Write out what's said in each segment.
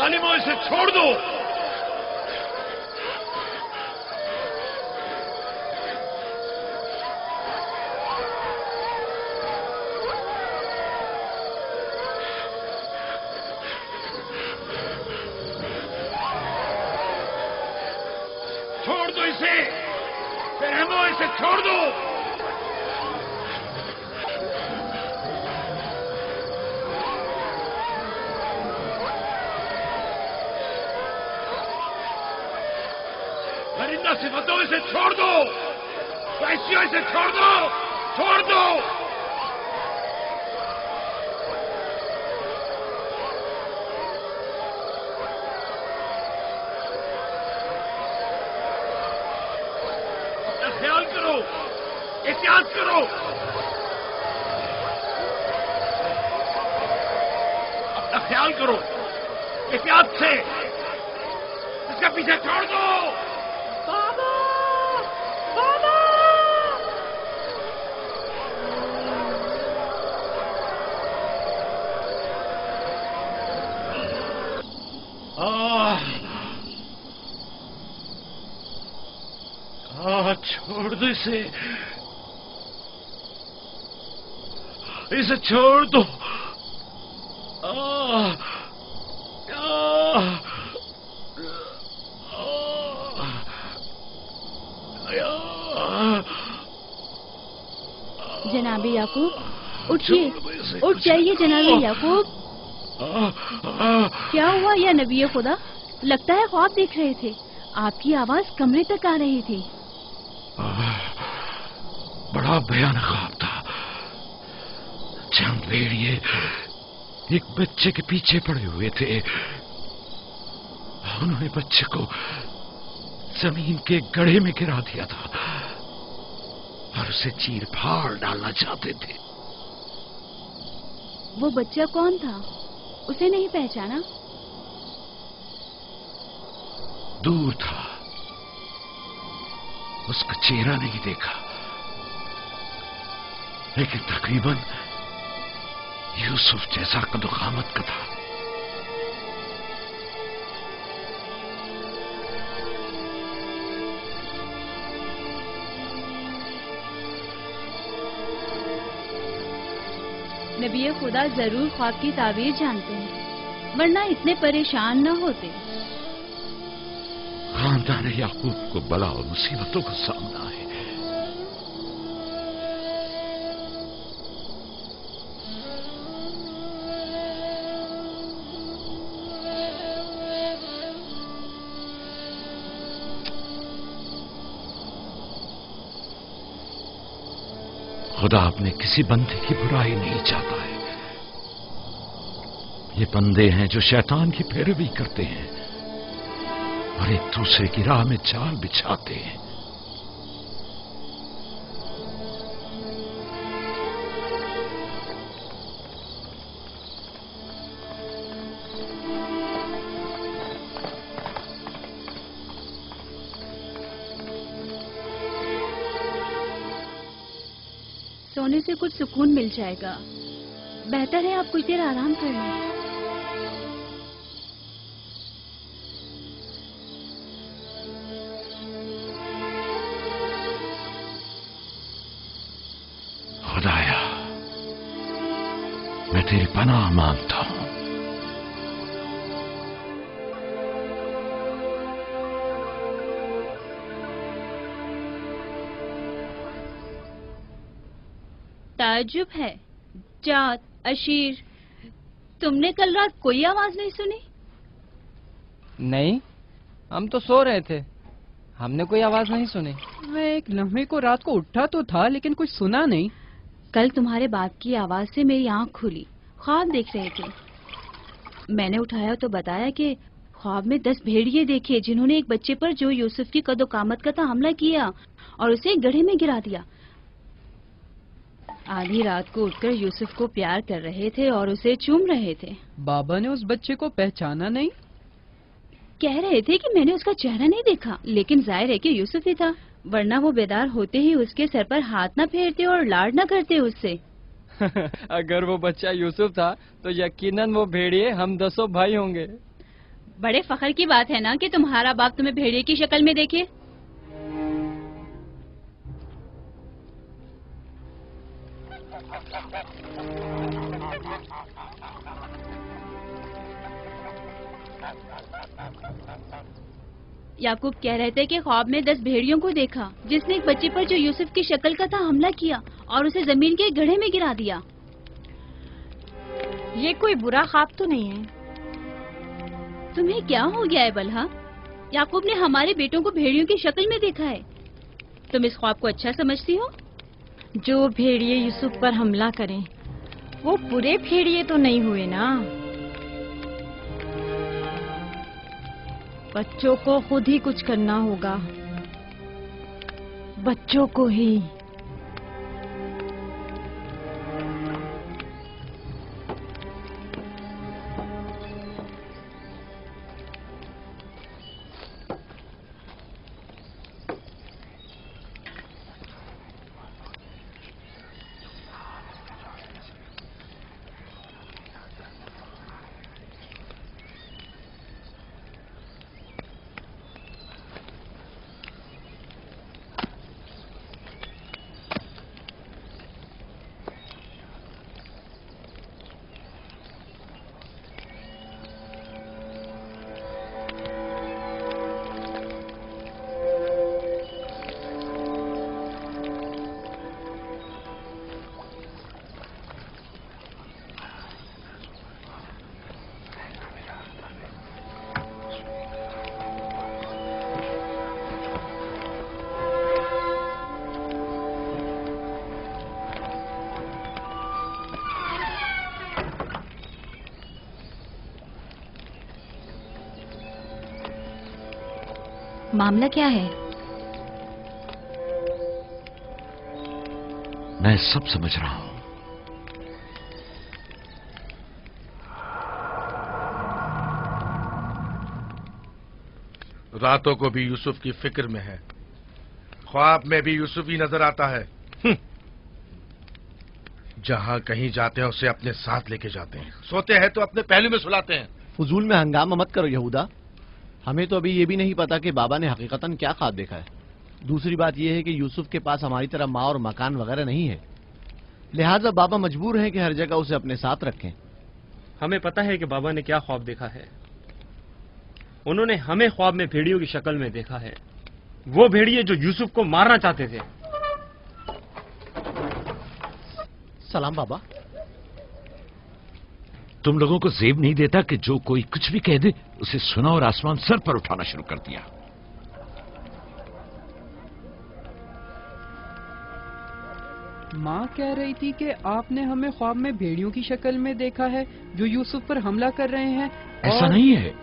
जालिमों, इसे छोड़ दो। छोड़ दो इसे, रहमो, इसे छोड़ दो। परिंदा सिफतों, इसे छोड़ दो। वैश्यों, इसे छोड़ दो, छोड़ दो। अपना ख्याल करो, एहतियात करो। अपना ख्याल करो, एहतियात से। इसका पीछे छोड़ दो। बाबा! बाबा! छोड़ दो इसे, इसे छोड़ दो। जनाबे याकूब, उठिए, उठ जाइए जनाबे याकूब। क्या हुआ या नबी खुदा? लगता है ख्वाब देख रहे थे। आपकी आवाज कमरे तक आ रही थी। बड़ा भयानक ख्वाब था। चंद भेड़िए एक बच्चे के पीछे पड़े हुए थे। उन्होंने बच्चे को जमीन के गड्ढे में गिरा दिया था और उसे चीर फाड़ डालना चाहते थे। वो बच्चा कौन था? उसे नहीं पहचाना? दूर था, उसका चेहरा नहीं देखा, लेकिन तकरीबन यूसुफ जैसा कदोकामत का था। नबी खुदा जरूर ख्वाब की ताबीर जानते हैं, वरना इतने परेशान न होते। खानदान याकूब को बला और मुसीबतों का सामना है। खुदा अपने किसी बंदे की बुराई नहीं चाहता है। ये बंदे हैं जो शैतान की पैरवी करते हैं और एक दूसरे की राह में जाल बिछाते हैं। सोने से कुछ सुकून मिल जाएगा। बेहतर है आप कुछ देर आराम कर लें। खुदाया, मैं तेरी पनाह मांगता हूं। ताज्जुब है, जात, अशीर, तुमने कल रात कोई आवाज नहीं सुनी? नहीं, हम तो सो रहे थे, हमने कोई आवाज नहीं सुनी। मैं एक लम्हे को रात को उठा तो था, लेकिन कुछ सुना नहीं। कल तुम्हारे बाप की आवाज से मेरी आंख खुली, ख्वाब देख रहे थे। मैंने उठाया तो बताया कि ख्वाब में 10 भेड़िए देखे जिन्होंने एक बच्चे पर जो यूसुफ की कदो-कामत का था हमला किया और उसे गड्ढे में गिरा दिया। आधी रात को उठकर यूसुफ को प्यार कर रहे थे और उसे चूम रहे थे। बाबा ने उस बच्चे को पहचाना नहीं? कह रहे थे कि मैंने उसका चेहरा नहीं देखा, लेकिन जाहिर है कि यूसुफ ही था, वरना वो बेदार होते ही उसके सर पर हाथ न फेरते और लाड न करते उससे। अगर वो बच्चा यूसुफ था तो यकीनन वो भेड़िए हम 10 भाई होंगे। बड़े फख्र की बात है ना कि तुम्हारा बाप तुम्हें भेड़िए की शक्ल में देखे। याकूब कह रहे थे कि ख्वाब में 10 भेड़ियों को देखा जिसने एक बच्चे पर जो यूसुफ की शक्ल का था हमला किया और उसे जमीन के गड्ढे में गिरा दिया। ये कोई बुरा ख्वाब तो नहीं है? तुम्हें क्या हो गया है बलहा? याकूब ने हमारे बेटों को भेड़ियों की शक्ल में देखा है। तुम इस ख्वाब को अच्छा समझती हो? जो भेड़िए यूसुफ पर हमला करें वो पूरे भेड़िए तो नहीं हुए ना। बच्चों को खुद ही कुछ करना होगा, बच्चों को ही। मामला क्या है? मैं सब समझ रहा हूं। रातों को भी यूसुफ की फिक्र में है, ख्वाब में भी यूसुफ ही नजर आता है। जहां कहीं जाते हैं उसे अपने साथ लेके जाते हैं, सोते हैं तो अपने पहलू में सुलाते हैं। फजूल में हंगामा मत करो यहूदा, हमें तो अभी ये भी नहीं पता कि बाबा ने हकीकतन क्या ख्वाब देखा है। दूसरी बात यह है कि यूसुफ के पास हमारी तरह माँ और मकान वगैरह नहीं है, लिहाजा बाबा मजबूर हैं कि हर जगह उसे अपने साथ रखें। हमें पता है कि बाबा ने क्या ख्वाब देखा है। उन्होंने हमें ख्वाब में भेड़ियों की शक्ल में देखा है, वो भेड़िए जो यूसुफ को मारना चाहते थे। सलाम बाबा। तुम लोगों को जेब नहीं देता कि जो कोई कुछ भी कह दे उसे सुना और आसमान सर पर उठाना शुरू कर दिया। माँ कह रही थी कि आपने हमें ख्वाब में भेड़ियों की शक्ल में देखा है जो यूसुफ पर हमला कर रहे हैं। ऐसा नहीं है,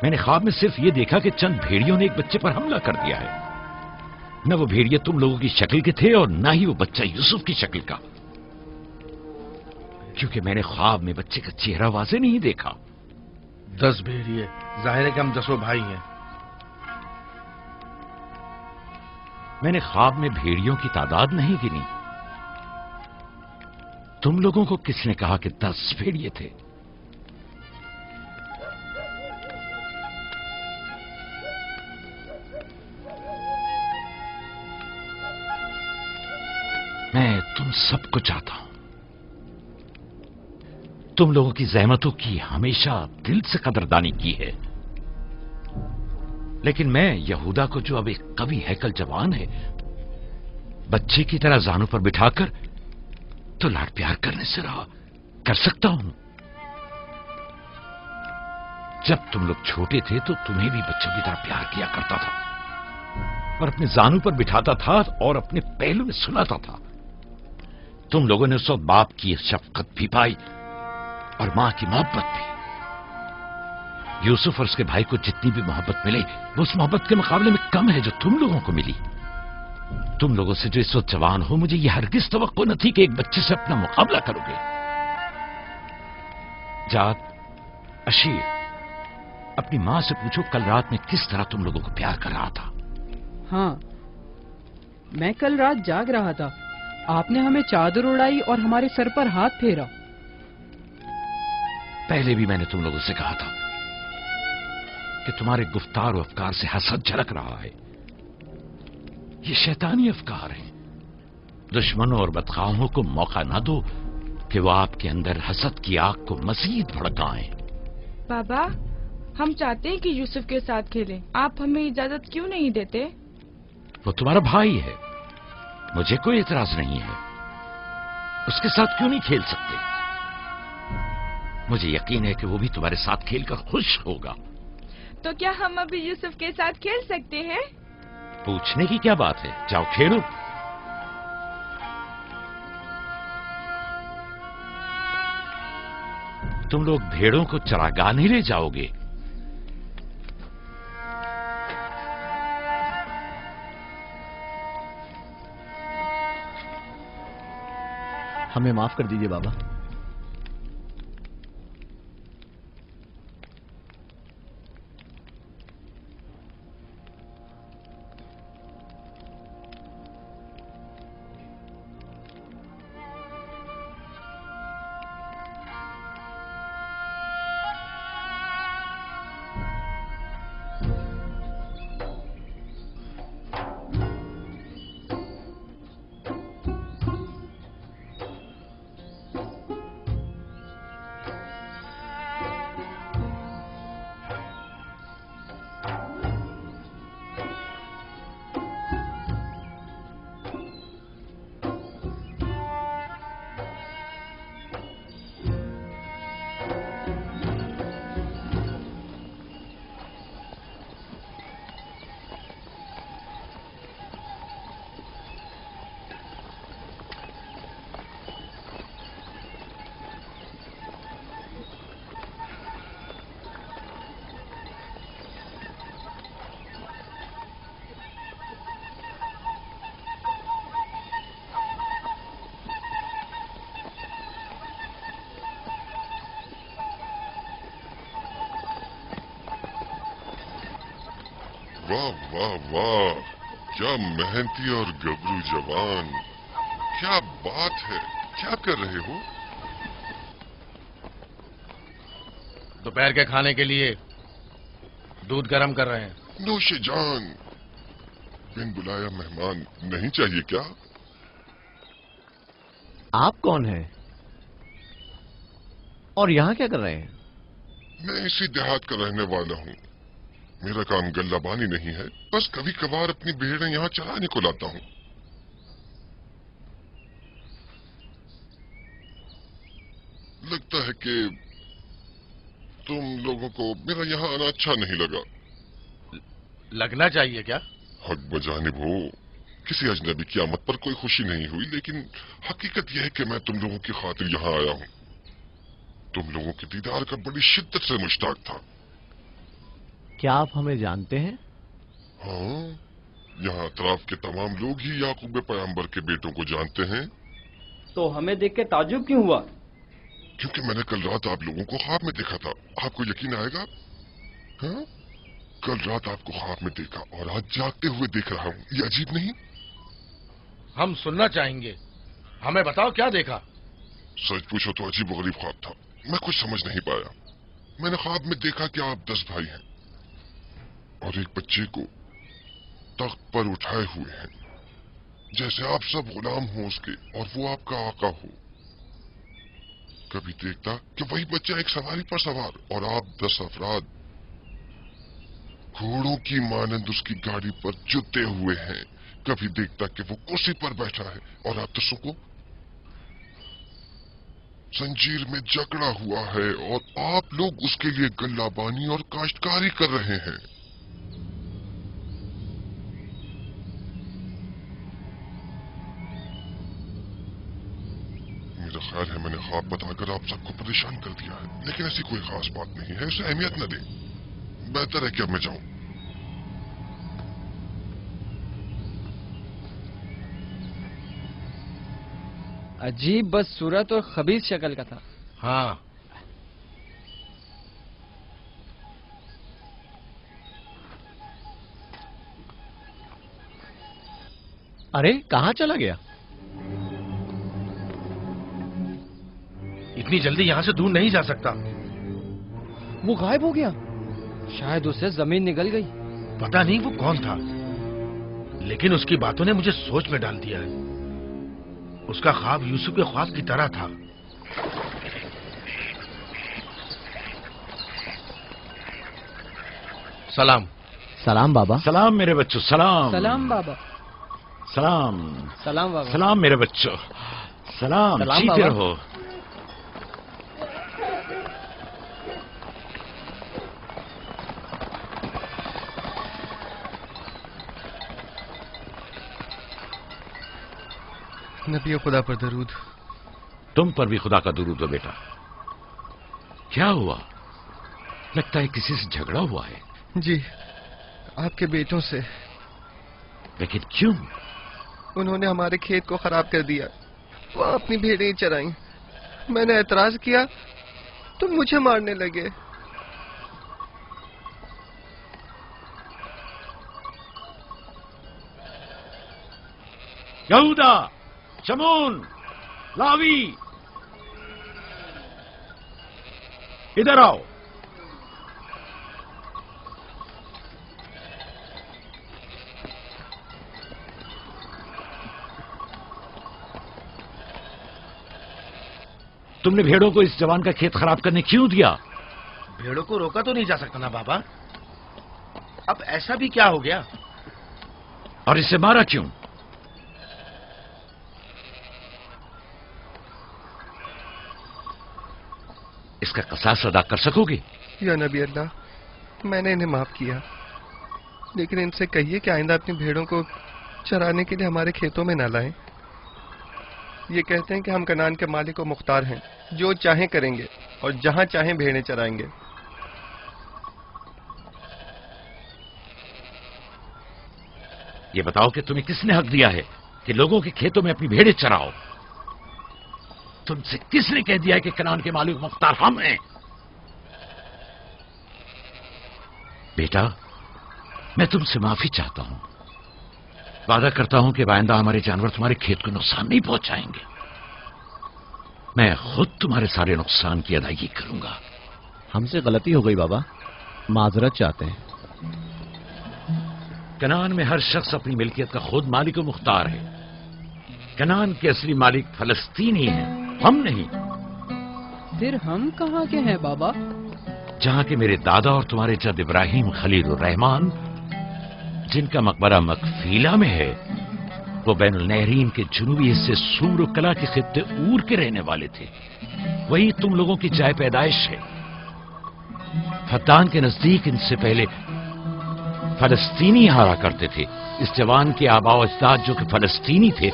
मैंने ख्वाब में सिर्फ ये देखा कि चंद भेड़ियों ने एक बच्चे पर हमला कर दिया है। न वो भेड़िए तुम लोगों की शक्ल के थे और न ही वो बच्चा यूसुफ की शक्ल का, क्योंकि मैंने ख्वाब में बच्चे का चेहरा वाज़े नहीं देखा। 10 भेड़िए, जाहिर है कि हम 10 भाई हैं। मैंने ख्वाब में भेड़ियों की तादाद नहीं गिनी। तुम लोगों को किसने कहा कि 10 भेड़िए थे? मैं तुम सबको चाहता हूं। तुम लोगों की ज़हमतों की हमेशा दिल से कदरदानी की है, लेकिन मैं यहूदा को, जो अब एक कवि हैकल जवान है, बच्चे की तरह जानू पर बिठाकर तो लाड प्यार करने से रहा कर सकता हूं। जब तुम लोग छोटे थे तो तुम्हें भी बच्चों की तरह प्यार किया करता था और अपने जानू पर बिठाता था और अपने पहलू में सुलाता था। तुम लोगों ने उस वक्त बाप की शफकत भी पाई और मां की मोहब्बत भी। यूसुफ और उसके भाई को जितनी भी मोहब्बत मिले वो उस मोहब्बत के मुकाबले में कम है जो तुम लोगों को मिली। तुम लोगों से जो इस वक्त जवान हो, मुझे यह हरगिज तवक्को न थी कि एक बच्चे से अपना मुकाबला करोगे। जात, अशीर, अपनी मां से पूछो कल रात में किस तरह तुम लोगों को प्यार कर रहा था। हाँ, मैं कल रात जाग रहा था, आपने हमें चादर उड़ाई और हमारे सर पर हाथ फेरा। पहले भी मैंने तुम लोगों से कहा था कि तुम्हारे गुफ्तार और अफकार से हसद झलक रहा है। ये शैतानी अफकार हैं। दुश्मनों और बदखाहों को मौका ना दो कि वो आपके अंदर हसद की आग को मजीद भड़काएं। बाबा, हम चाहते हैं कि यूसुफ के साथ खेलें। आप हमें इजाजत क्यों नहीं देते? वो तुम्हारा भाई है, मुझे कोई एतराज नहीं है। उसके साथ क्यों नहीं खेल सकते? मुझे यकीन है कि वो भी तुम्हारे साथ खेलकर खुश होगा। तो क्या हम अभी यूसुफ के साथ खेल सकते हैं? पूछने की क्या बात है, जाओ खेलो। तुम लोग भेड़ों को चरागाह नहीं ले जाओगे? हमें माफ कर दीजिए बाबा। वाह वाह वाह, क्या मेहनती और गबरू जवान। क्या बात है, क्या कर रहे हो? दोपहर के खाने के लिए दूध गर्म कर रहे हैं। नौशे जान, बिन बुलाया मेहमान नहीं चाहिए क्या? आप कौन हैं? और यहां क्या कर रहे हैं? मैं इसी देहात का रहने वाला हूँ। मेरा काम गल्लाबानी नहीं है, बस कभी कभार अपनी भेड़ें यहाँ चराने को लाता हूँ। लगता है कि तुम लोगों को मेरा यहाँ आना अच्छा नहीं लगा। लगना चाहिए क्या? हक बजानिब हो, किसी अजनबी की आमद पर कोई खुशी नहीं हुई, लेकिन हकीकत यह है कि मैं तुम लोगों की खातिर यहाँ आया हूँ। तुम लोगों के दीदार का बड़ी शिद्दत से मुश्ताक था। क्या आप हमें जानते हैं? हाँ, यहाँ अतराफ के तमाम लोग ही याकूब पैगंबर के बेटों को जानते हैं। तो हमें देख के ताजुब क्यों हुआ? क्योंकि मैंने कल रात आप लोगों को ख्वाब में देखा था। आपको यकीन आएगा? हाँ, कल रात आपको ख्वाब में देखा और आज जागते हुए देख रहा हूँ। ये अजीब नहीं? हम सुनना चाहेंगे, हमें बताओ क्या देखा। सच पूछो तो अजीब गरीब ख्वाब था, मैं कुछ समझ नहीं पाया। मैंने ख्वाब में देखा कि आप 10 भाई हैं और एक बच्चे को तख्त पर उठाए हुए हैं, जैसे आप सब गुलाम हो उसके और वो आपका आका हो। कभी देखता कि वही बच्चा एक सवारी पर सवार और आप 10 अफराद घोड़ों की मानंद उसकी गाड़ी पर जुते हुए हैं। कभी देखता कि वो कुर्सी पर बैठा है और आप 10 को जंजीर में जकड़ा हुआ है और आप लोग उसके लिए गल्लाबानी और काश्तकारी कर रहे हैं। मेरा ख्याल है मैंने ख्वाब बताकर आप सबको परेशान कर दिया है, लेकिन ऐसी कोई खास बात नहीं है, इसे अहमियत न दें। बेहतर है कि अब मैं जाऊं। अजीब बदसूरत और खबीस शक्ल का था। हाँ, अरे कहाँ चला गया? इतनी जल्दी यहाँ से दूर नहीं जा सकता। वो गायब हो गया। शायद उससे जमीन निकल गई। पता नहीं वो कौन था, लेकिन उसकी बातों ने मुझे सोच में डाल दिया है। उसका ख्वाब यूसुफ के ख्वाब की तरह था। सलाम। सलाम बाबा। सलाम मेरे बच्चों, सलाम। सलाम बाबा। सलाम। सलाम बाबा। सलाम मेरे बच्चों, सलाम। सलाम जीते बाबा। रहो। नबी खुदा पर दरूद। तुम पर भी खुदा का दुरूद हो बेटा। क्या हुआ? लगता है किसी से झगड़ा हुआ है। जी, आपके बेटों से। लेकिन क्यों? उन्होंने हमारे खेत को खराब कर दिया। वो अपनी भेड़ें चराई। मैंने एतराज किया तो मुझे मारने लगे। यहूदा, शमून, लावी, इधर आओ। तुमने भेड़ों को इस जवान का खेत खराब करने क्यों दिया? भेड़ों को रोका तो नहीं जा सकता ना बाबा। अब ऐसा भी क्या हो गया? और इसे मारा क्यों? इसका कसास अदा कर सकोगे? या नबी अल्लाह, मैंने इन्हें माफ किया, लेकिन इनसे कहिए कि आइंदा अपनी भेड़ों को चराने के लिए हमारे खेतों में न लाएं। ये कहते हैं कि हम कनान के मालिक और मुख्तार हैं, जो चाहें करेंगे और जहां चाहें भेड़ें चराएंगे। ये बताओ कि तुम्हें किसने हक दिया है कि लोगों के खेतों में अपनी भेड़ें चराओ? तुमसे किसने कह दिया है कि कनान के मालिक मुख्तार हम हैं? बेटा, मैं तुमसे माफी चाहता हूं। वादा करता हूं कि आइंदा हमारे जानवर तुम्हारे खेत को नुकसान नहीं पहुंचाएंगे। मैं खुद तुम्हारे सारे नुकसान की अदायगी करूंगा। हमसे गलती हो गई बाबा, माजरत चाहते हैं। कनान में हर शख्स अपनी मिल्कियत का खुद मालिक और मुख्तार है। कनान के असली मालिक फलस्तीनी हैं, हम नहीं। फिर हम कहाँ के हैं बाबा? जहां के मेरे दादा और तुम्हारे जद इब्राहिम खलील रहमान, जिनका मकबरा मकफीला में है, वो बैनुल नहरीन के जुनूबी हिस्से सूर और कला के खित्ते ऊर के रहने वाले थे। वही तुम लोगों की जाय पैदाइश है। फद्दान के नजदीक इनसे पहले फलस्तीनी हारा करते थे। इस जवान के आबा अजदाद जो कि फलस्तीनी थे,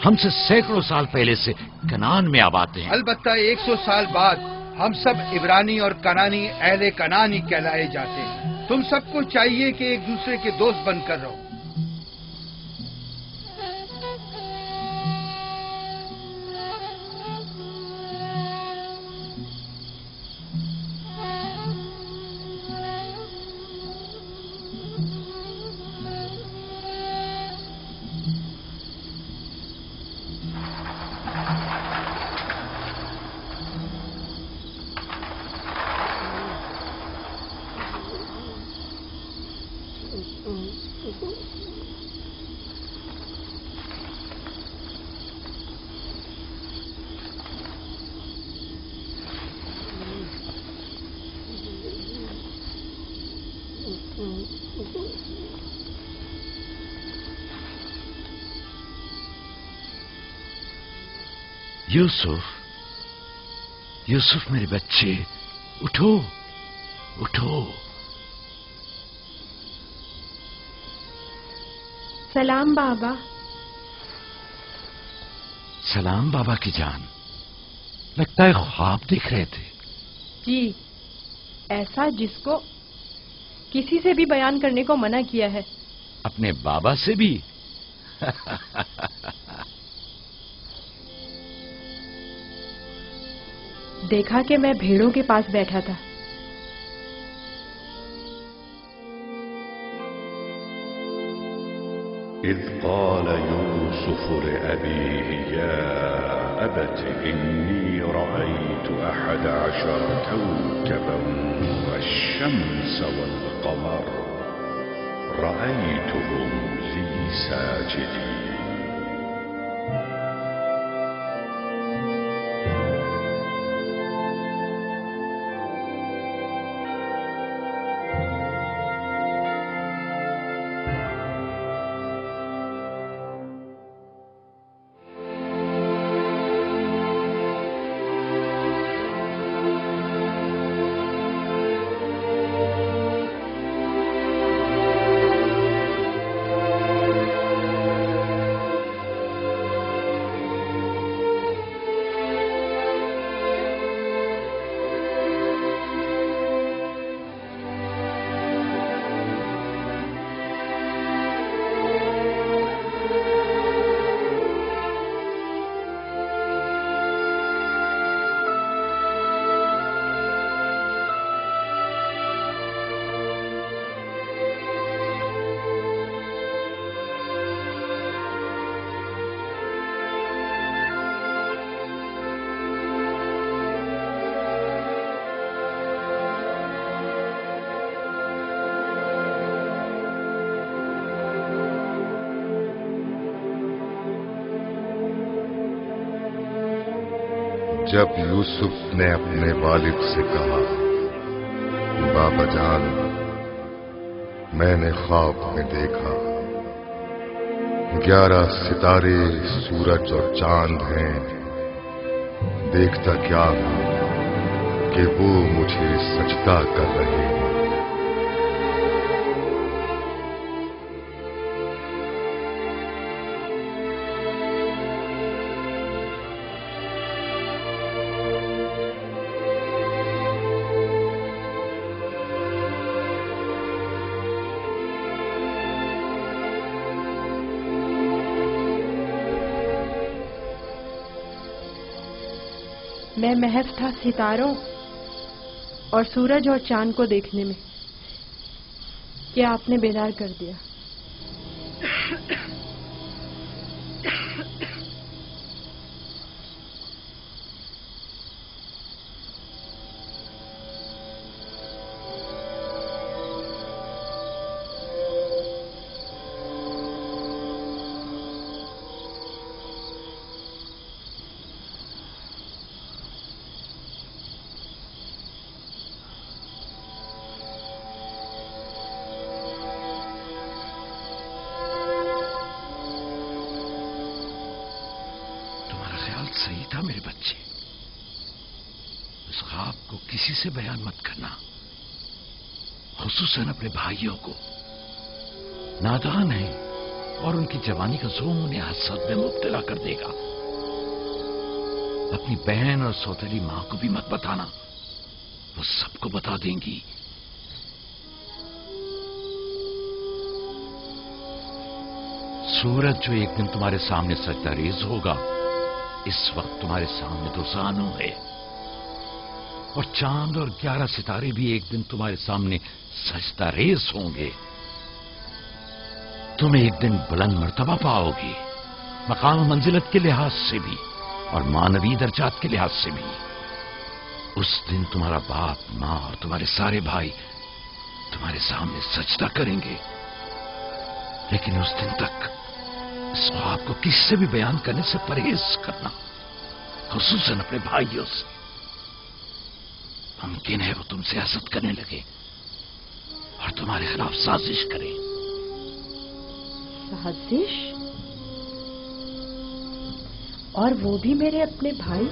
हमसे सैकड़ों साल पहले से कनान में आबाद हैं। अलबत्ता 100 साल बाद हम सब इब्रानी और कनानी अहले कनानी कहलाए जाते हैं। तुम सबको चाहिए कि एक दूसरे के दोस्त बनकर रहो। यूसुफ, यूसुफ मेरे बच्चे, उठो, उठो। सलाम बाबा। सलाम बाबा की जान। लगता है ख्वाब देख रहे थे। जी, ऐसा जिसको किसी से भी बयान करने को मना किया है। अपने बाबा से भी? देखा कि मैं भेड़ों के पास बैठा था। إذ قال يوسف لأبيه يا أبت إني رأيت 11 كوكبا والشمس والقمر رأيتهم لي ساجدين. जब यूसुफ ने अपने वालिद से कहा, बाबा जान, मैंने ख्वाब में देखा 11 सितारे, सूरज और चांद हैं। देखता क्या हूं कि वो मुझे सजदा कर रहे हैं। मैं महज था सितारों और सूरज और चांद को देखने में कि आपने बेदार कर दिया। सही था मेरे बच्चे। इस ख्वाब को किसी से बयान मत करना, खुसूसन अपने भाइयों को। नादान है और उनकी जवानी का जोम उन्हें हसद में मुब्तला कर देगा। अपनी बहन और सौतेली मां को भी मत बताना, वो सबको बता देंगी। सूरज जो एक दिन तुम्हारे सामने सजदा रेज होगा, इस वक्त तुम्हारे सामने तो जानू है, और चांद और 11 सितारे भी एक दिन तुम्हारे सामने सजदा रेज होंगे। तुम एक दिन बुलंद मर्तबा पाओगे, मकाम मंजिलत के लिहाज से भी और मानवी दर्जात के लिहाज से भी। उस दिन तुम्हारा बाप, मां और तुम्हारे सारे भाई तुम्हारे सामने सजदा करेंगे। लेकिन उस दिन तक इस ख्वाब को किससे भी बयान करने से परहेज करना, खुसूसन अपने भाइयों से। मुमकिन है वो तुमसे हसद करने लगे और तुम्हारे खिलाफ साजिश करें। साजिश? और वो भी मेरे अपने भाई,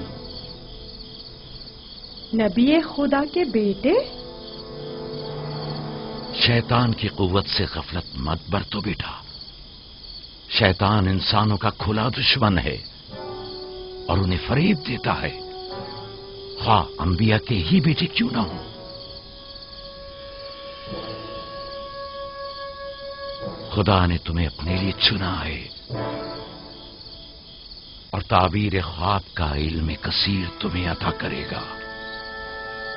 नबी खुदा के बेटे? शैतान की कुव्वत से गफलत मत बरतो बेटा। शैतान इंसानों का खुला दुश्मन है और उन्हें फरेब देता है, ख्वाह अंबिया के ही बेटे क्यों ना हो। खुदा ने तुम्हें अपने लिए चुना है और ताबीर ख्वाब का इल्म कसीर तुम्हें अता करेगा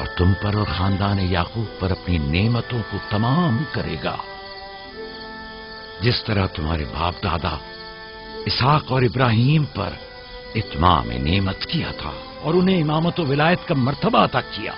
और तुम पर और खानदान याकूब पर अपनी नेमतों को तमाम करेगा। जिस तरह तुम्हारे बाप दादा इसहाक और इब्राहिम पर इत्माम नेमत किया था और उन्हें इमामत व विलायत का मर्तबा अता किया।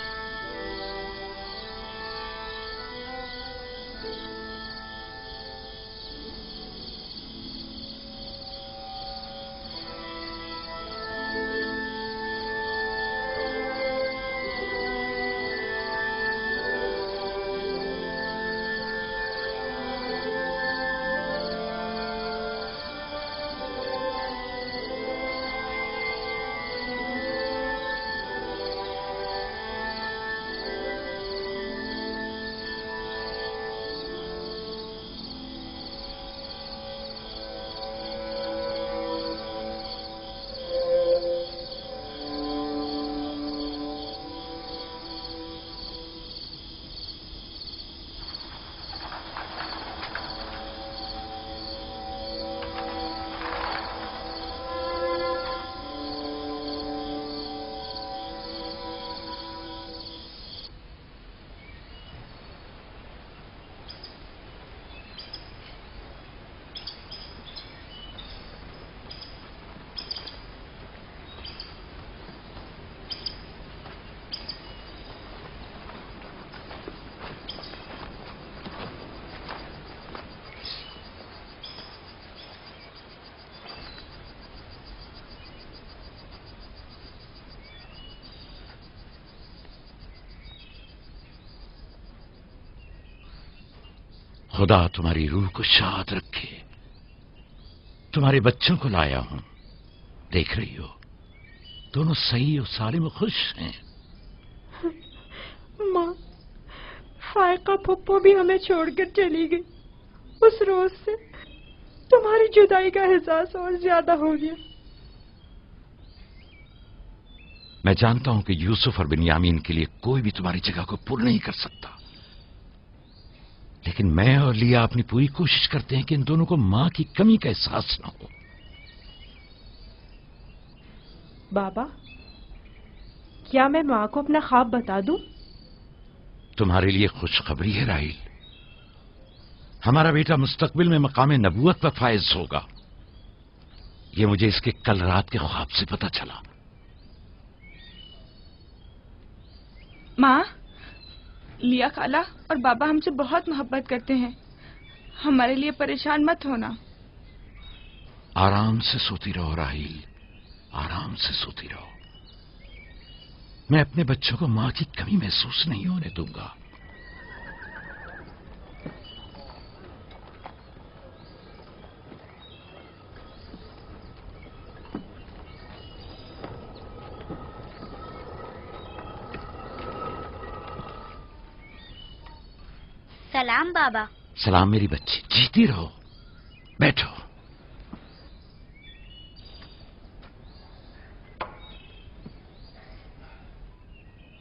खुदा तुम्हारी रूह को शाद रखे। तुम्हारे बच्चों को लाया हूं, देख रही हो दोनों सही और सालिम खुश हैं। माँ, फायका फुप्पो भी हमें छोड़कर चली गई। उस रोज से तुम्हारी जुदाई का एहसास और ज्यादा हो गया। मैं जानता हूं कि यूसुफ और बिन्यामीन के लिए कोई भी तुम्हारी जगह को पूर्ण नहीं कर सकता, लेकिन मैं और लिया अपनी पूरी कोशिश करते हैं कि इन दोनों को मां की कमी का एहसास न हो। बाबा, क्या मैं माँ को अपना ख्वाब बता दूं? तुम्हारे लिए खुशखबरी है राहिल, हमारा बेटा मुस्तकबिल में मकाम नबूवत पर फायज होगा। ये मुझे इसके कल रात के ख्वाब से पता चला। माँ, लिया खाला और बाबा हमसे बहुत मोहब्बत करते हैं, हमारे लिए परेशान मत होना। आराम से सोती रहो राहिल, आराम से सोती रहो। मैं अपने बच्चों को मां की कमी महसूस नहीं होने दूंगा। सलाम बाबा। सलाम मेरी बच्ची, जीती रहो। बैठो।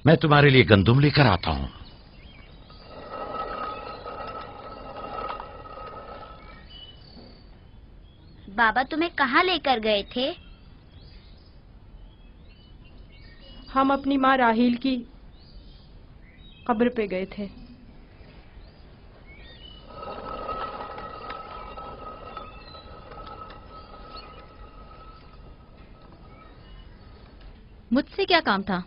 मैं तुम्हारे लिए गंदुम लेकर आता हूं। बाबा तुम्हें कहाँ लेकर गए थे? हम अपनी माँ राहील की कब्र पे गए थे। मुझसे क्या काम था?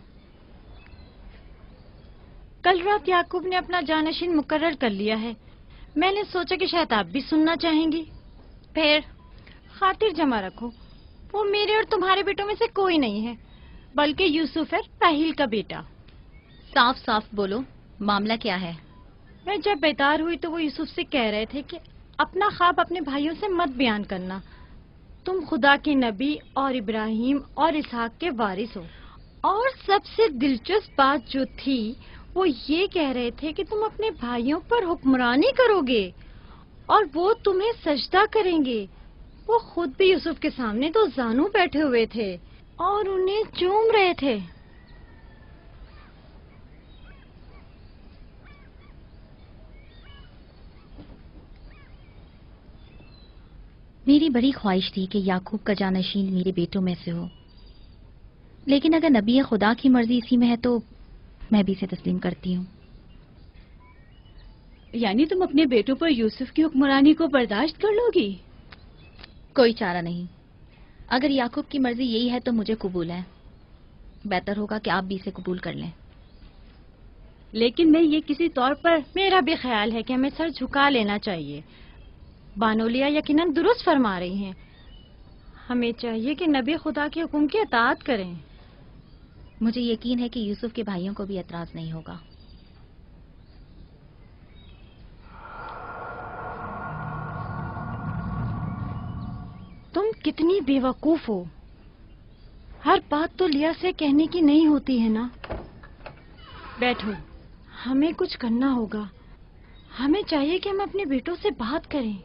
कल रात याकूब ने अपना जानशीन मुकर्रर कर लिया है। मैंने सोचा कि शायद आप भी सुनना चाहेंगी। फिर खातिर जमा रखो, वो मेरे और तुम्हारे बेटों में से कोई नहीं है, बल्कि यूसुफ है, राहील का बेटा। साफ साफ बोलो, मामला क्या है? मैं जब बेदार हुई तो वो यूसुफ से कह रहे थे कि अपना ख्वाब अपने भाइयों से मत बयान करना। तुम खुदा के नबी और इब्राहिम और इसहाक के वारिस हो। और सबसे दिलचस्प बात जो थी वो ये कह रहे थे कि तुम अपने भाइयों पर हुक्मरानी करोगे और वो तुम्हें सजदा करेंगे। वो खुद भी यूसुफ के सामने दो जानू बैठे हुए थे और उन्हें चूम रहे थे। मेरी बड़ी ख्वाहिश थी कि याकूब का जानशीन मेरे बेटों में से हो, लेकिन अगर नबी खुदा की मर्जी इसी में है तो मैं भी इसे तस्लीम करती हूँ। यानी तुम अपने बेटों पर यूसुफ की हुक्मरानी को बर्दाश्त कर लोगी? कोई चारा नहीं। अगर याकूब की मर्जी यही है तो मुझे कबूल है। बेहतर होगा कि आप भी इसे कबूल कर लें। लेकिन मैं ये किसी तौर पर... मेरा भी ख्याल है कि हमें सर झुका लेना चाहिए। बानोलिया यकीनन दुरुस्त फरमा रही हैं। हमें चाहिए कि नबी खुदा के हुक्म की इताअत करें। मुझे यकीन है कि यूसुफ के भाइयों को भी एतराज नहीं होगा। तुम कितनी बेवकूफ हो। हर बात तो लिया से कहने की नहीं होती है ना। बैठो, हमें कुछ करना होगा। हमें चाहिए कि हम अपने बेटों से बात करें।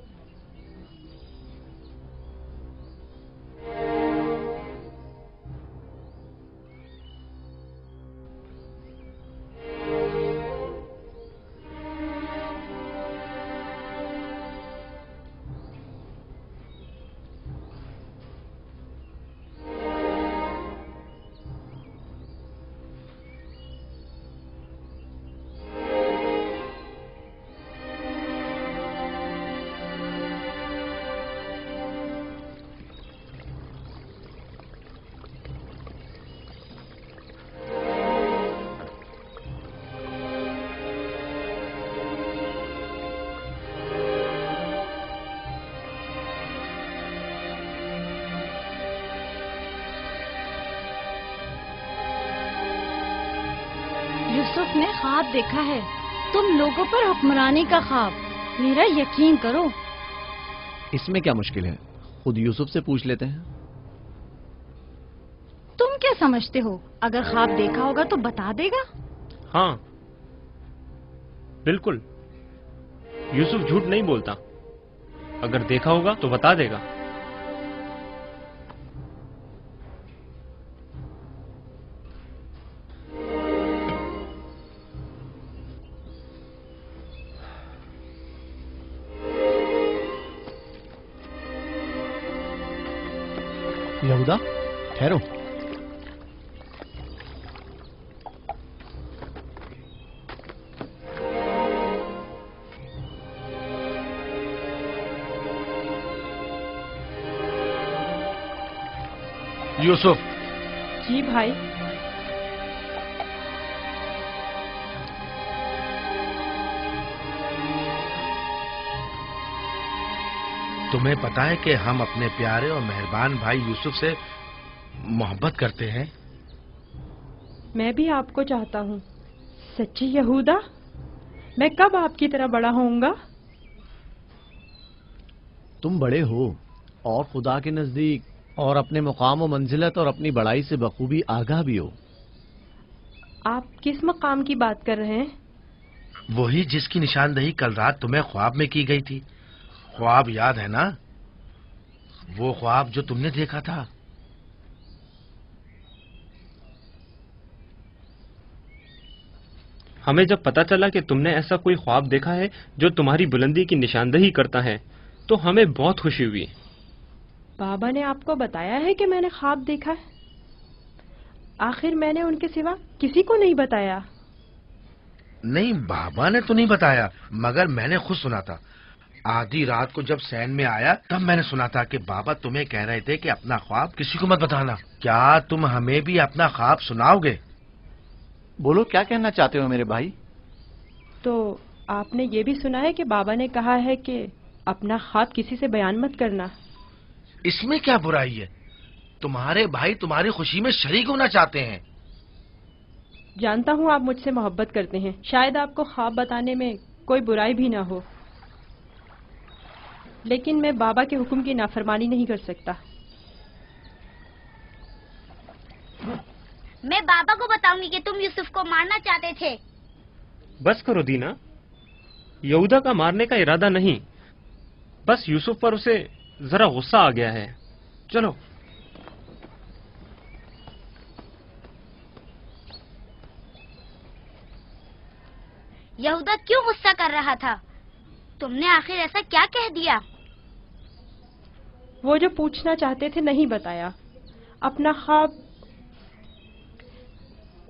यूसुफ ने ख्वाब देखा है, तुम लोगों पर हुक्मरानी का ख्वाब। मेरा यकीन करो। इसमें क्या मुश्किल है, खुद यूसुफ से पूछ लेते हैं। तुम क्या समझते हो, अगर ख्वाब देखा होगा तो बता देगा? हाँ बिल्कुल, यूसुफ झूठ नहीं बोलता। अगर देखा होगा तो बता देगा। यहूदा, ठहरो। यूसुफ। जी भाई। तुम्हें पता है कि हम अपने प्यारे और मेहरबान भाई यूसुफ से मोहब्बत करते हैं। मैं भी आपको चाहता हूँ। सच्ची यहूदा, मैं कब आपकी तरह बड़ा होऊंगा? तुम बड़े हो और खुदा के नजदीक और अपने मुकाम व मंजिलत और अपनी बड़ाई से बखूबी आगाह भी हो। आप किस मकाम की बात कर रहे हैं? वही जिसकी निशानदही कल रात तुम्हें ख्वाब में की गई थी। ख्वाब याद है ना? वो ख्वाब जो तुमने देखा था। हमें जब पता चला कि तुमने ऐसा कोई ख्वाब देखा है जो तुम्हारी बुलंदी की निशानदही करता है तो हमें बहुत खुशी हुई। बाबा ने आपको बताया है कि मैंने ख्वाब देखा है? आखिर मैंने उनके सिवा किसी को नहीं बताया। नहीं, बाबा ने तो नहीं बताया, मगर मैंने खुद सुना था। आधी रात को जब सैन में आया तब मैंने सुना था कि बाबा तुम्हें कह रहे थे कि अपना ख्वाब किसी को मत बताना। क्या तुम हमें भी अपना ख्वाब सुनाओगे? बोलो, क्या कहना चाहते हो मेरे भाई? तो आपने ये भी सुना है कि बाबा ने कहा है कि अपना ख्वाब किसी से बयान मत करना। इसमें क्या बुराई है? तुम्हारे भाई तुम्हारी खुशी में शरीक होना चाहते हैं। जानता हूँ आप मुझसे मोहब्बत करते हैं, शायद आपको ख्वाब बताने में कोई बुराई भी ना हो, लेकिन मैं बाबा के हुक्म की नाफरमानी नहीं कर सकता। मैं बाबा को बताऊंगी कि तुम यूसुफ को मारना चाहते थे। बस करो दीना, यहूदा का मारने का इरादा नहीं, बस यूसुफ पर उसे जरा गुस्सा आ गया है। चलो। यहूदा क्यों गुस्सा कर रहा था? तुमने आखिर ऐसा क्या कह दिया? वो जो पूछना चाहते थे नहीं बताया। अपना ख्वाब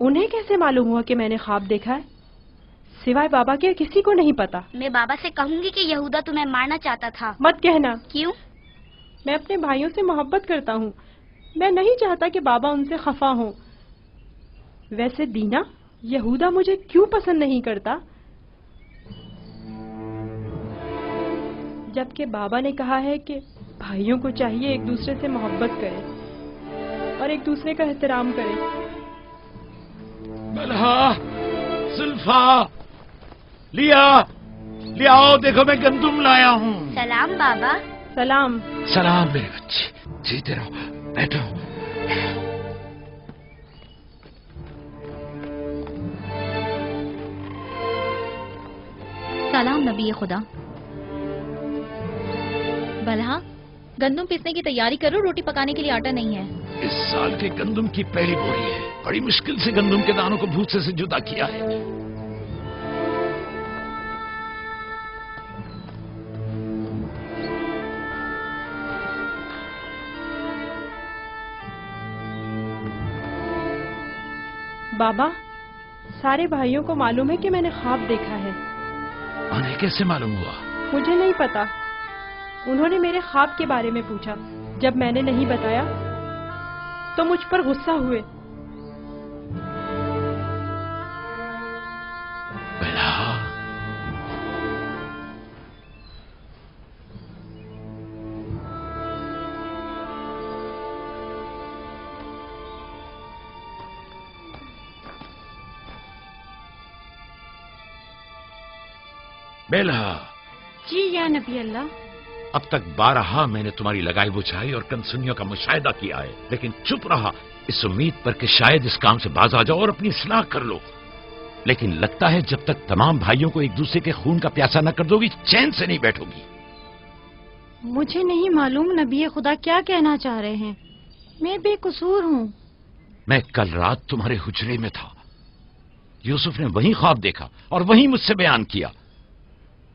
उन्हें कैसे मालूम हुआ कि मैंने ख्वाब देखा है? सिवाय बाबा के किसी को नहीं पता। मैं बाबा से कहूंगी कि यहूदा तुम्हें मारना चाहता था। मत कहना। क्यों? मैं अपने भाइयों से मोहब्बत करता हूँ। मैं नहीं चाहता कि बाबा उनसे खफा हो। वैसे दीना, यहूदा मुझे क्यों पसंद नहीं करता? जबकि बाबा ने कहा है कि भाइयों को चाहिए एक दूसरे से मोहब्बत करें और एक दूसरे का एहतराम करें। बलहा, जुल्फा, लिया आओ, देखो मैं गंदुम लाया हूँ। सलाम बाबा। सलाम। सलाम मेरे बच्चे, जीते रहो, बैठो। सलाम नबी खुदा। बलहा, गंदम पीसने की तैयारी करो, रोटी पकाने के लिए आटा नहीं है। इस साल के गंदम की पहली बोरी है। बड़ी मुश्किल से गंदम के दानों को भूसे से जुदा किया है। बाबा, सारे भाइयों को मालूम है कि मैंने ख्वाब देखा है। उन्हें कैसे मालूम हुआ? मुझे नहीं पता। उन्होंने मेरे ख्वाब के बारे में पूछा। जब मैंने नहीं बताया तो मुझ पर गुस्सा हुए। बेला। जी या नबी अल्लाह। अब तक 12 मैंने तुम्हारी लगाई बुझाई और कनसुनियों का मुशाहिदा किया है, लेकिन चुप रहा इस उम्मीद पर कि शायद इस काम से बाज आ जाओ और अपनी इस्लाह कर लो। लेकिन लगता है जब तक तमाम भाइयों को एक दूसरे के खून का प्यासा न कर दोगी, चैन से नहीं बैठोगी। मुझे नहीं मालूम नबी खुदा क्या कहना चाह रहे हैं। मैं बेकसूर हूँ। मैं कल रात तुम्हारे हुजरे में था। यूसुफ ने वही ख्वाब देखा और वही मुझसे बयान किया।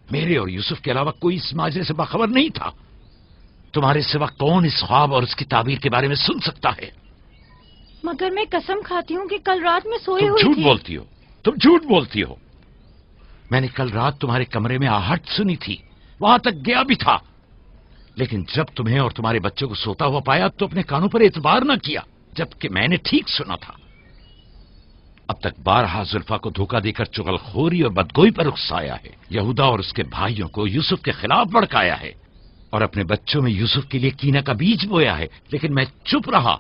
मेरे और यूसुफ के अलावा कोई इस माजरे से बाखबर नहीं था। तुम्हारे सिवा कौन इस ख्वाब और उसकी ताबीर के बारे में सुन सकता है? मगर मैं कसम खाती हूँ कि कल रात में सोई हुई थी। झूठ बोलती हो, तुम झूठ बोलती हो। मैंने कल रात तुम्हारे कमरे में आहट सुनी थी, वहां तक गया भी था, लेकिन जब तुम्हें और तुम्हारे बच्चों को सोता हुआ पाया तो अपने कानों पर एतबार न किया, जबकि मैंने ठीक सुना था। अब तक 12 जुल्फा को धोखा देकर चुगलखोरी और बदगोई पर उकसाया है। यहूदा और उसके भाइयों को यूसुफ के खिलाफ भड़काया है और अपने बच्चों में यूसुफ के लिए कीना का बीज बोया है, लेकिन मैं चुप रहा।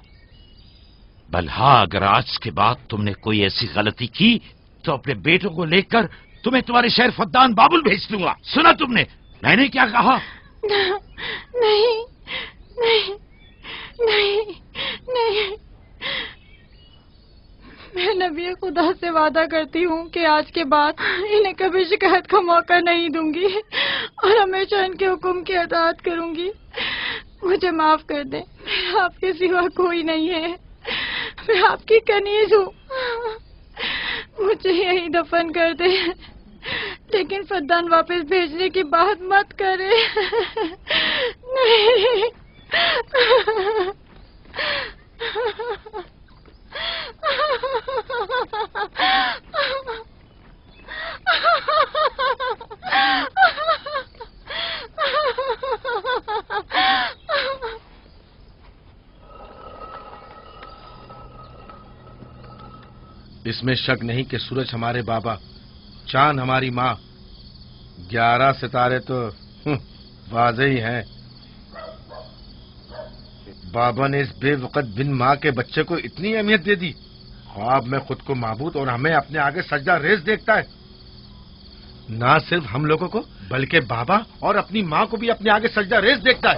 बल्हा, अगर आज के बाद तुमने कोई ऐसी गलती की तो अपने बेटों को लेकर तुम्हें तुम्हारे शहर फद्दान बाबुल भेज दूंगा। सुना तुमने मैंने क्या कहा? नहीं नहीं नहीं नहीं। मैं नबी खुदा से वादा करती हूँ कि आज के बाद इन्हें कभी शिकायत का मौका नहीं दूंगी और हमेशा इनके हुक्म की अताअत करूंगी। मुझे माफ कर दें, मैं आपके सिवा कोई नहीं है। मैं आपकी कनीज हूँ। मुझे यही दफन कर दे, लेकिन फद्दान वापस भेजने की बात मत करे। नहीं। इसमें शक नहीं कि सूरज हमारे बाबा, चांद हमारी माँ, 11 सितारे तो वाज़े ही हैं। बाबा ने इस बेवकत बिन माँ के बच्चे को इतनी अहमियत दे दी। ख्वाब में खुद को माबूद और हमें अपने आगे सजदा रेज़ देखता है। ना सिर्फ हम लोगों को बल्कि बाबा और अपनी माँ को भी अपने आगे सजदा रेज़ देखता है।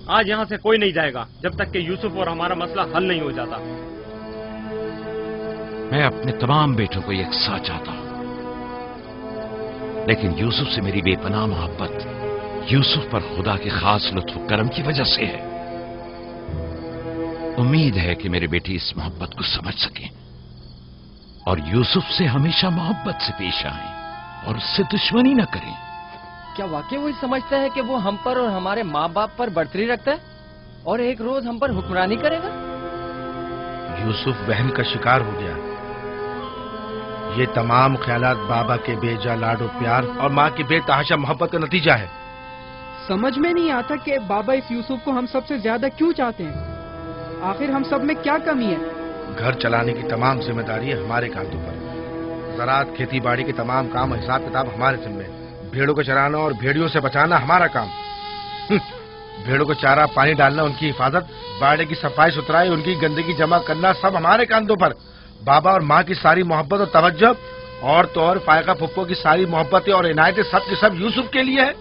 आज यहाँ से कोई नहीं जाएगा जब तक कि यूसुफ और हमारा मसला हल नहीं हो जाता। मैं अपने तमाम बेटों को एक साथ चाहता हूं, लेकिन यूसुफ से मेरी बेपनाह मोहब्बत यूसुफ पर खुदा के खास लुत्फ करम की वजह से है। उम्मीद है कि मेरे बेटे इस मोहब्बत को समझ सकें और यूसुफ से हमेशा मोहब्बत से पेश आएं और उससे दुश्मनी न करें। क्या वाकई वही समझता है कि वो हम पर और हमारे माँ बाप पर बर्तरी रखता है और एक रोज हम पर हुक्मरानी करेगा? यूसुफ वहम का शिकार हो गया। یہ تمام خیالات بابا کے بے جا لاڈ و پیار اور ماں کی بے تحاشا محبت کا نتیجہ ہے۔ سمجھ میں نہیں آتا کہ بابا اس یوسف کو ہم سب سے زیادہ کیوں چاہتے ہیں؟ آخر ہم سب میں کیا کمی ہے؟ گھر چلانے کی تمام ذمہ داری ہے ہمارے کاندھوں پر۔ زراعت کھیتی باڑی کے تمام کام اور حساب کتاب ہمارے ذمہ ہے۔ بھیڑوں کو چرانا اور بھیڑیوں سے بچانا ہمارا کام۔ بھیڑوں کو چارہ پانی ڈالنا، ان کی حفاظت، باڑے کی صفائی ستھرائی، ان کی گندگی جمع کرنا سب ہمارے کاندھوں پر۔ بابا اور ماں کی ساری محبت اور توجہ اور تو اور فائقہ پھپھو کی ساری محبتیں اور عنایتیں سب کے سب یوسف کے لیے ہے۔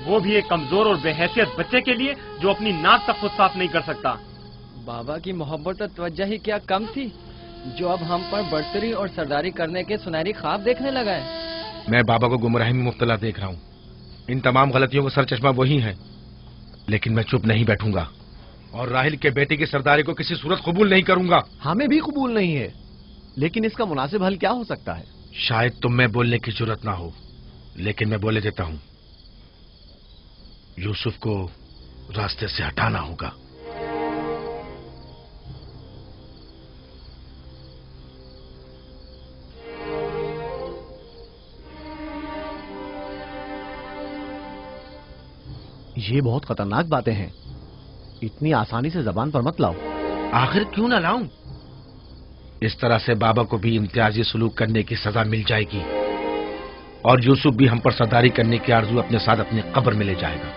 وہ بھی ایک کمزور اور بے حیثیت بچے کے لیے جو اپنی ناک تک خود صاف نہیں کر سکتا۔ بابا کی محبت اور توجہ ہی کیا کم تھی جو اب ہم پر برتری اور سرداری کرنے کے سنہری خواب دیکھنے لگا ہے۔ میں بابا کو گمراہی میں مبتلا دیکھ رہا ہوں۔ ان تمام غلطیوں کا سر چشمہ وہی ہے، لیکن میں چپ نہیں بیٹھوں گا اور راہیل کے بیٹے کی سرداری کو کسی صورت قبول نہیں کروں گا۔ ہمیں بھی قبول نہیں ہے، لیکن اس کا مناسب حل کیا ہو سکتا ہے؟ شاید تم میں بولنے کی ضرورت نہ ہو، لیکن میں بولے دیتا ہوں۔ یوسف کو راستے سے ہٹانا ہوگا۔ یہ بہت خطرناک باتیں ہیں، اتنی آسانی سے زبان پر مت لاؤ۔ آخر کیوں نہ لاؤں؟ اس طرح سے بابا کو بھی امتیازی سلوک کرنے کی سزا مل جائے گی اور یوسف بھی ہم پر سرداری کرنے کی آرزو اپنے ساتھ اپنی قبر میں لے جائے گا۔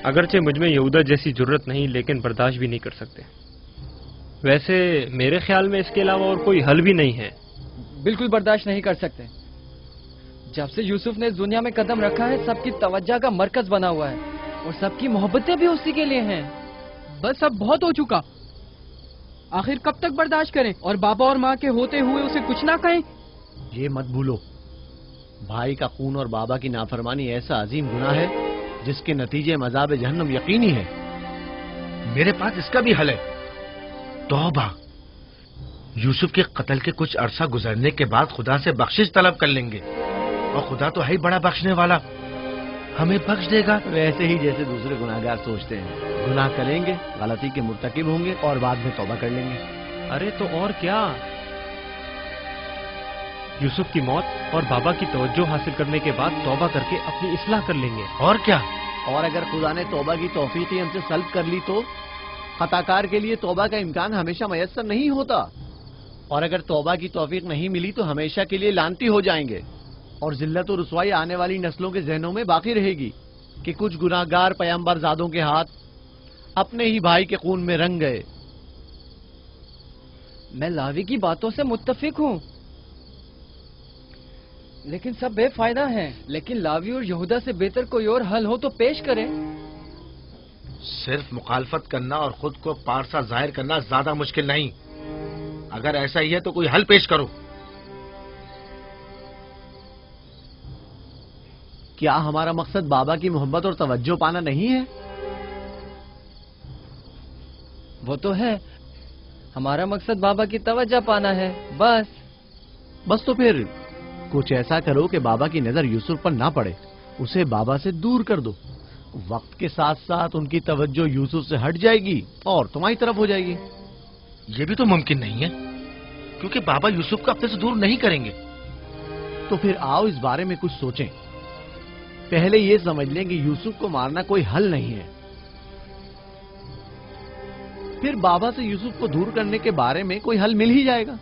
اگرچہ مجھ میں یہودا جیسی ضرورت نہیں، لیکن برداشت بھی نہیں کر سکتے۔ ویسے میرے خیال میں اس کے علاوہ اور کوئی حل بھی نہیں ہے۔ بالکل برداشت نہیں کر سکتے۔ جب سے یوسف نے اس دنیا میں قدم رکھا ہے سب کی توجہ کا مرکز بنا ہوا ہے اور سب کی محبتیں بھی اسی کے لیے ہیں۔ بس اب بہت ہو چکا، آخر کب تک برداشت کریں اور بابا اور ماں کے ہوتے ہوئے اسے کچھ نہ کہیں؟ یہ مت بھولو، بھائی کا خون اور بابا کی نافرمانی ایسا عظیم گناہ ہے جس کے نتیجے مذاب جہنم یقینی ہے۔ میرے پاس اس کا بھی حل ہے، توبہ۔ یوسف کے قتل کے کچھ عرصہ گزرنے کے بعد خدا سے بخشش طلب کر لیں گے اور خدا تو ہے ہی بڑا بخشنے والا، ہمیں بخش دے گا۔ ویسے ہی جیسے دوسرے گناہگار سوچتے ہیں، گناہ کریں گے، غلطی کے مرتکب ہوں گے اور بعد میں توبہ کر لیں گے۔ ارے تو اور کیا، یوسف کی موت اور بابا کی توجہ حاصل کرنے کے بعد توبہ کر کے اپنی اصلاح کر لیں گے۔ اور کیا، اور اگر خدا نے توبہ کی توفیق ہی ہم سے سلب کر لی تو خطا کار کے لیے توبہ کا امکان ہمیشہ میسر نہیں ہوتا، اور اگر توبہ کی توفیق نہیں ملی تو ہمیشہ کے لیے لعنتی ہو جائیں گے اور ذلت و رسوائی آنے والی نسلوں کے ذہنوں میں باقی رہے گی کہ کچھ گناہگار پیغمبر زادوں کے ہاتھ اپنے ہی بھائی کے خون میں رنگ گئے۔ میں لاوی کی باتوں سے متفق ہوں، لیکن سب بے فائدہ ہیں۔ لیکن لاوی اور یہودا سے بہتر کوئی اور حل ہو تو پیش کریں۔ صرف مخالفت کرنا اور خود کو پارسا ظاہر کرنا زیادہ مشکل نہیں۔ اگر ایسا ہی ہے تو کوئی حل پیش کرو۔ کیا ہمارا مقصد بابا کی محبت اور توجہ پانا نہیں ہے؟ وہ تو ہے، ہمارا مقصد بابا کی توجہ پانا ہے، بس تو پھر کچھ ایسا کرو کہ بابا کی نظر یوسف پر نہ پڑے، اسے بابا سے دور کر دو۔ وقت کے ساتھ ساتھ ان کی توجہ یوسف سے ہٹ جائے گی اور تمہاری طرف ہو جائے گی۔ یہ بھی تو ممکن نہیں ہے، کیونکہ بابا یوسف کو اپنے سے دور نہیں کریں گے۔ تو پھر آؤ اس بارے میں کچھ سوچیں۔ پہلے یہ سمجھ لیں کہ یوسف کو مارنا کوئی حل نہیں ہے، پھر بابا سے یوسف کو دور کرنے کے بارے میں کوئی حل مل ہی جائے گا۔